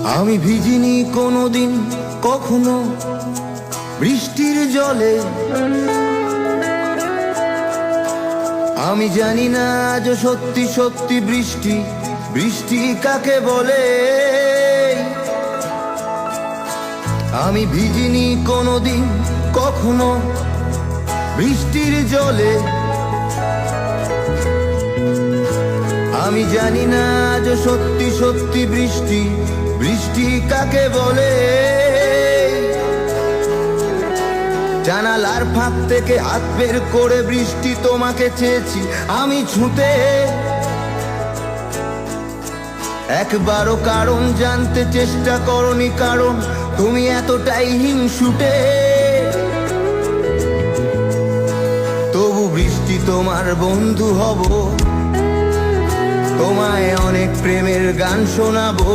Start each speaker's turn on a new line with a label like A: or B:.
A: আমি ভিজিনি কোনোদিন কখনো বৃষ্টির জলে, আমি জানি না আজ সত্যি সত্যি বৃষ্টি বৃষ্টি কাকে বলে। আমি ভিজিনি কোনোদিন কখনো বৃষ্টির জলে, আমি জানি না আজ সত্যি সত্যি বৃষ্টি বৃষ্টি কাকে বলে। জানালার ফাঁক থেকে হাত বের করে বৃষ্টি তোমাকে চেয়েছি আমি ছুঁতে, একবারও কারণ জানতে চেষ্টা করনি, কারণ তুমি এতটাই হিংসুটে। তবু বৃষ্টি তোমার বন্ধু হব, তোমায় অনেক প্রেমের গান শোনাবো।